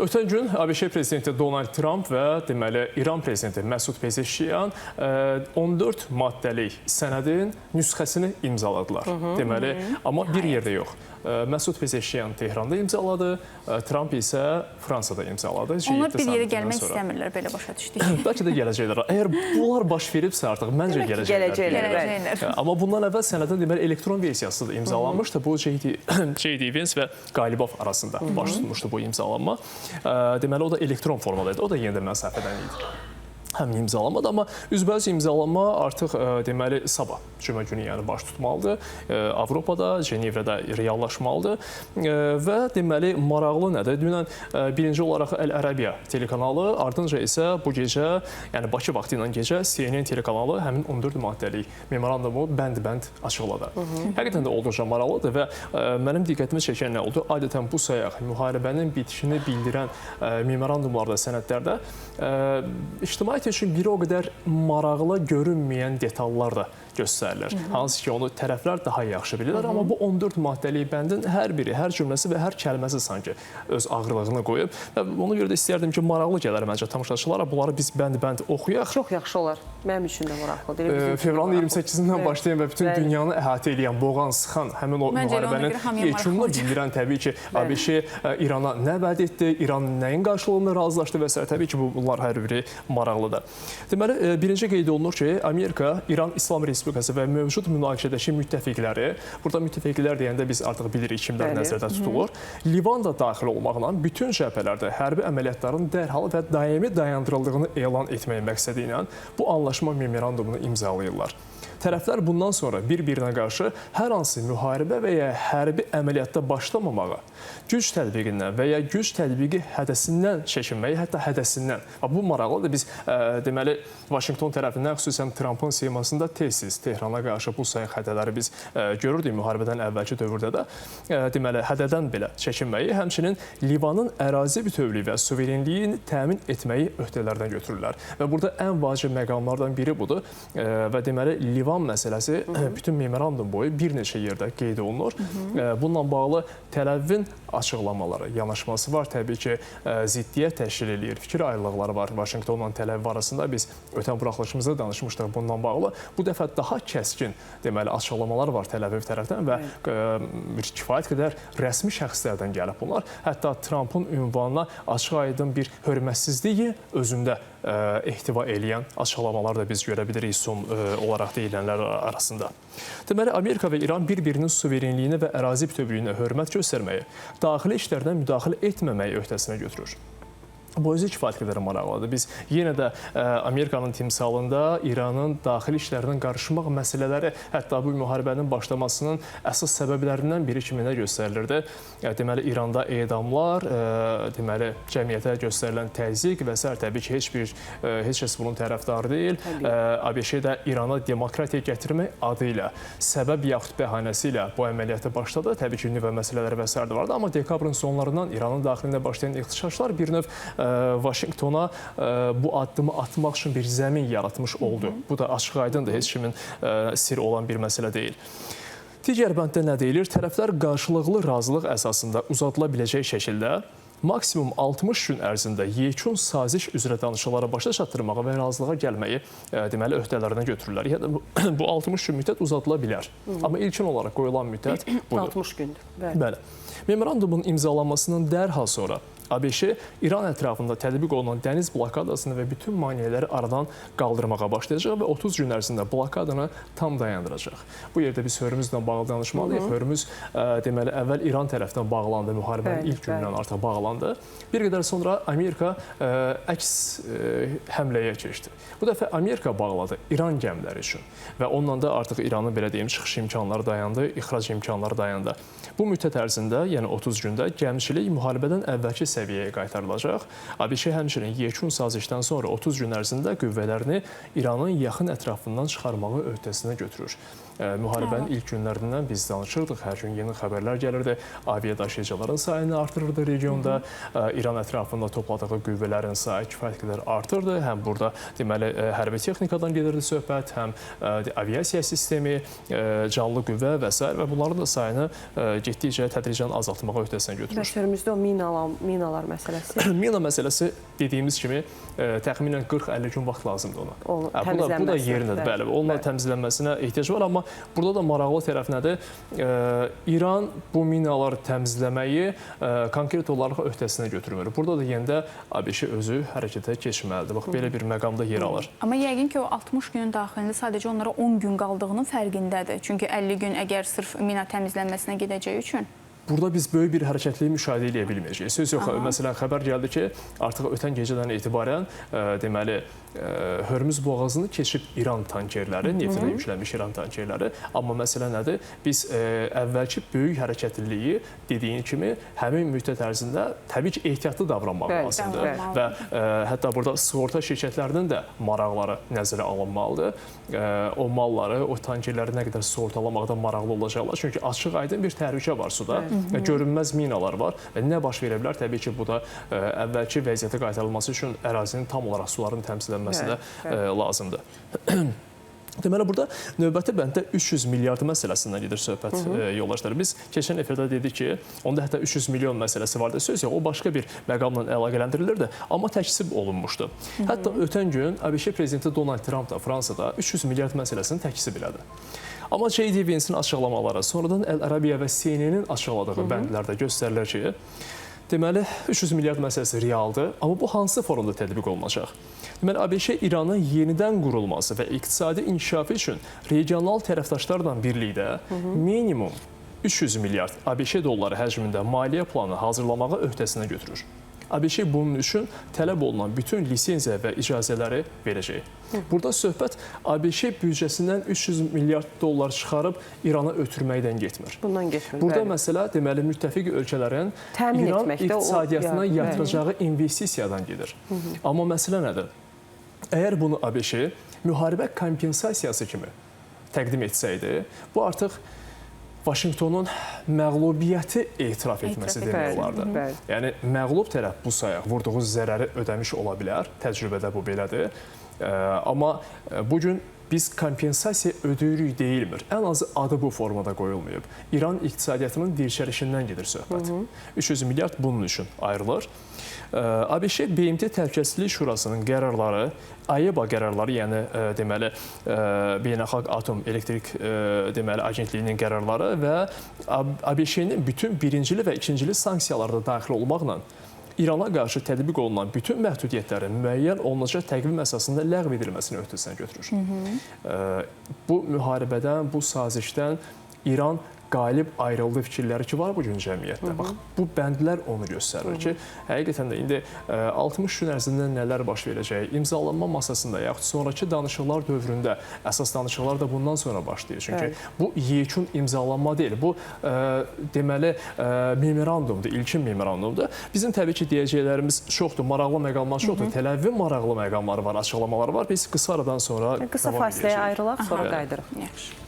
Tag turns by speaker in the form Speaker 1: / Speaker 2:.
Speaker 1: Ötən gün ABŞ prezidenti Donald Trump və deməli İran prezidenti Məsud Pezeşkiyan 14 maddəlik sənədin nüsxəsini imzaladılar. Deməli, amma bir yerdə yox. Məsud Pezeşkiyan Tehranda imzaladı, Trump isə Fransada imzaladı.
Speaker 2: Onlar bir yerə gəlmək istəmirlər, belə başa düşdük.
Speaker 1: Bəlkə də gələcəklər. Əgər bunlar baş veribsə artıq məncə gələcəklər. Amma bundan əvvəl sənədin deməli elektron versiyası da imzalanmışdı. Bu J.D. Vance və Qalibov arasında baş tutmuşdu bu imzalanma. Deməli, o da elektron formada idi. O da yenə də məsafədən idi. Həm imzalanmadı, amma üzbəüz imzalanma artıq deməli sabah cümə günü yəni baş tutmalıdır. Avropada, Cenevrədə reallaşmalıdır və deməli maraqlı nədir? Dünən birinci olaraq Əl-Ərəbiyə telekanalı, ardınca isə bu gecə, yəni Bakı vaxtı ilə gecə CNN telekanalı həmin 14 maddəlik memorandumu bənd-bənd açıqladı. Həqiqətən də olduqca maraqlıdır və mənim diqqətimi çəkən nə oldu? Adətən bu sayaq müharibənin bitişini bildirən memorandumlarda, sənədlərdə ictimaiyyət üçün bir o qədər maraqlı görünməyən detallar da göstərilir. Hansı ki, onu tərəflər daha yaxşı bilirlər, amma bu 14 maddəlik bəndin hər biri, hər cümləsi və hər kəlməsi sanki öz ağırlığını qoyub. Və ona görə də istəyərdim ki, maraqlı gələr məncə tamaşaçılara. Bunları biz bənd-bənd oxuyaq.
Speaker 3: Çox yaxşı olar. Mənim üçün də maraqlıdır.
Speaker 1: Fevralın 28-dən başlayan və bütün dünyanı əhatə edən, boğan, sıxan həmin o müharibənin yekununu bildirən təbii ki, ABŞ İrana nə vəd etdi, İran nəyin qarşılığında razılaşdı və s. Təbii ki, bunlar hər biri maraqlıdır. Deməli, birinci qeyd olunur ki, Amerika, İran İslam Respublikası və mövcud münaqişədəki müttəfiqləri, burada müttəfiqlər deyəndə biz artıq bilirik kimlər nəzərdə tutulur, Livan da daxil olmaqla bütün cəbhələrdə hərbi əməliyyatların dərhal və daimi dayandırıldığını elan etmək məqsədi ilə bu anlaşma memorandumunu imzalayırlar. Tərəflər bundan sonra bir-birinə qarşı hər hansı müharibə və ya hərbi əməliyyatda başlamamağa, güc tətbiqindən və ya güc tətbiqi hədəsindən çəkinməyi, hətta hədəsindən. Bu maraqlıdır. Biz deməli Vaşinqton tərəfindən xüsusən Trumpın simasında tez-tez Tehrana qarşı bu sayıq hədələri biz görürdük müharibədən əvvəlki dövrdə də. Deməli, hədədən belə çəkinməyi, həmçinin Livanın ərazi bütövlüyü və suverenliyini təmin etməyi öhdələrdən götürürlər. Və burada ən vacib məqamlardan biri budur və deməli Livan məsələsi bütün memorandum boyu bir neçə yerdə qeyd olunur. Bununla bağlı Təl-Əvivin açıqlamaları, yanaşması var. Təbii ki, ziddiyyət təşkil edir, fikir ayrılıqları var Vaşinqtonla Təl-Əviv arasında. Biz ötən buraxılışımızda danışmışdıq bununla bağlı. Bu dəfə daha kəskin deməli açıqlamalar var Təl-Əviv tərəfdən və kifayət qədər rəsmi şəxslərdən gəlib bunlar. Hətta Trumpın ünvanına açıq-aydın bir hörmətsizliyi özündə ehtiva eləyən açıqlamalar da biz görə bilirik son olaraq deyilənlər arasında. Deməli, Amerika və İran bir-birinin suverenliyinə və ərazi bütövlüyünə hörmət göstərməyi, daxili işlərdən müdaxilə etməməyi öhdəsinə götürür. Bu özü kifayət qədər maraqlıdır. Biz yenə də Amerikanın timsalında İranın daxili işlərindən qarışmaq məsələləri, hətta bu müharibənin başlamasının əsas səbəblərindən biri kimi nə göstərilirdi? Deməli, İranda edamlar, deməli, cəmiyyətə göstərilən təzyiq və s. Təbii ki, heç kəs bunun tərəfdarı deyil. ABŞ-də İrana demokratiya gətirmək adı ilə, səbəb yaxud bəhanəsi ilə bu əməliyyatı başladı. Təbii ki, nüvə məsələləri və s. vardı. Amma dekabrın sonlarından İranın daxilində başlayan ixtişaşlar bir növ Vaşinqtona bu addımı atmaq üçün bir zəmin yaratmış oldu. Bu da açıq-aydındır, heç kimin sir olan bir məsələ deyil. Digər bənddə nə deyilir? Tərəflər qarşılıqlı razılıq əsasında uzadıla biləcək şəkildə maksimum 60 gün ərzində yekun saziş üzrə danışıqlara başa çatdırmağa və razılığa gəlməyi deməli öhdələrinə götürürlər. Yəni bu 60 gün müddət uzadıla bilər. Amma ilkin olaraq qoyulan müddət budur.
Speaker 3: 60 gündür.
Speaker 1: Bəli. Memorandumun imzalanmasının dərhal sonra ABŞ İran ətrafında tətbiq olunan dəniz blokadasını və bütün maneələri aradan qaldırmağa başlayacaq və 30 gün ərzində blokadanı tam dayandıracaq. Bu yerdə biz Hörmüzlə bağlı danışmalıyıq. Hörmüz deməli əvvəl İran tərəfindən bağlandı, müharibənin ilk gündən artıq bağlandı. Bir qədər sonra Amerika əks həmləyə keçdi. Bu dəfə Amerika bağladı İran gəmiləri üçün və onunla da artıq İranın belə deyim çıxış imkanları dayandı, ixrac imkanları dayandı. Bu müddət ərzində, yəni 30 gündə gəmiçilik müharibədən əvvəlki səviyyəyə qaytarılacaq. ABŞ həmçinin yekun sazişdən sonra 30 gün ərzində qüvvələrini İranın yaxın ətrafından çıxarmağı öhdəsinə götürür. Müharibənin ilk günlərindən biz danışırdıq, hər gün yeni xəbərlər gəlirdi. Avia daşıyıcıların sayını artırırdı regionda, İran ətrafında topladığı qüvvələrin sayı kifayət qədər artırdı. Həm burada deməli hərbi texnikadan gedirdi söhbət, həm aviasiya sistemi, canlı qüvvə və s. və bunların da sayını getdikcə tədricən azaltmağa öhdəsinə götürür.
Speaker 3: Bəs Hörmüzdə o minalar məsələsi?
Speaker 1: Mina məsələsi dediyimiz kimi təxminən 40-50 gün vaxt lazımdır ona. Bu da yerinədir, bəli. Onunla təmizlənməsinə ehtiyac var, amma burada da maraqlı tərəf nədir? İran bu minaları təmizləməyi konkret olaraq öhdəsinə götürmür. Burada da yenə də ABŞ özü hərəkətə keçməlidir. Bax, belə bir məqamda yer alır.
Speaker 2: Amma yəqin ki, o 60 günün daxilində sadəcə onlara 10 gün qaldığının fərqindədir. Çünki 50 gün əgər sırf mina təmizlənməsinə gedəcəyi üçün.
Speaker 1: Burada biz böyük bir hərəkətliyi müşahidə edə bilməyəcəyik. Söz yox, məsələn, xəbər gəldi ki, artıq ötən gecədən etibarən deməli, Hörmüz boğazını keçib İran tankerləri, neftlə yüklənmiş İran tankerləri. Amma məsələ nədir? Biz əvvəlki böyük hərəkətliliyi dediyin kimi həmin müddət ərzində təbii ki, ehtiyatlı davranmaq lazımdır. Və hətta burada sığorta şirkətlərinin də maraqları nəzərə alınmalıdır. O malları, o tankerləri nə qədər sığortalamaqda maraqlı olacaqlar. Çünki açıq aydın bir təhlükə var suda. Görünməz minalar var və nə baş verə bilər? Təbii ki, bu da əvvəlki vəziyyətə qaytarılması üçün ərazinin tam olaraq suların təmizlənməsi də lazımdır. Deməli, burada növbəti bəndə 300 milyard məsələsindən gedir söhbət yoldaşlar. Biz keçən efirdə dedik ki, onda hətta 300 milyon məsələsi vardı. Söz yox, o başqa bir məqamla əlaqələndirilirdi, amma təkzib olunmuşdu. Hətta ötən gün ABŞ prezidenti Donald Trump da Fransada 300 milyard məsələsini təkzib elədi. Amma J.D. Vance'in açıqlamaları, sonradan Əl-Ərəbiyyə və CNN-in açıqladığı bəndlərdə göstərilir ki, deməli, 300 milyard məsələsi realdır, amma bu hansı forumda tətbiq olunacaq? Deməli, ABŞ İranın yenidən qurulması və iqtisadi inkişafı üçün regional tərəfdaşlarla birlikdə minimum 300 milyard ABŞ dolları həcmində maliyyə planı hazırlamağı öhdəsinə götürür. ABŞ bunun üçün tələb olunan bütün lisenziya və icazələri verəcək. Burada söhbət ABC büdcəsindən 300 milyard dollar çıxarıb İrana ötürməkdən getmir.
Speaker 3: Bundan getmir.
Speaker 1: Burada məsələ, deməli, müttəfiq ölkələrin İran iqtisadiyyatına yatıracağı investisiyadan gedir. Amma məsələ nədir? Əgər bunu ABŞ müharibə kompensasiyası kimi təqdim etsəydi, bu artıq Vaşinqtonun məğlubiyyəti etiraf etməsi demək olardı. Yəni, məğlub tərəf bu sayaq vurduğu zərəri ödəmiş ola bilər, təcrübədə bu belədir. Amma bugün biz kompensasiya ödəyirik deyilmir. Ən azı adı bu formada qoyulmayıb. İran iqtisadiyyatının dirçəlişindən gedir söhbət. 300 milyard bunun üçün ayrılır. ABŞ BMT Təhlükəsizlik Şurasının qərarları, AEBA qərarları, yəni deməli Beynəlxalq Atom Elektrik deməli agentliyinin qərarları və ABŞ-nin bütün birincili və ikincili sanksiyalarda daxil olmaqla İrana qarşı tətbiq olunan bütün məhdudiyyətlərin müəyyən olunacaq təqvim əsasında ləğv edilməsini öhdəsinə götürür. Bu müharibədən, bu sazişdən İran qalib ayrıldı fikirləri ki, var bu gün cəmiyyətdə. Bax, bu bəndlər onu göstərir ki, həqiqətən də indi 60 gün ərzində nələr baş verəcək, imzalanma masasında yaxud sonraki danışıqlar dövründə, əsas danışıqlar da bundan sonra başlayır. Çünki bu yekun imzalanma deyil, bu deməli memorandumdur, ilkin memorandumdur. Bizim təbii ki, deyəcəklərimiz çoxdur, maraqlı məqamlar çoxdur, Təl-Əvivin maraqlı məqamları var, açıqlamaları var. Biz qısa aradan sonra
Speaker 3: qısa fasiləyə ayrılaq, sonra qaydırıq.
Speaker 2: Yaxşı.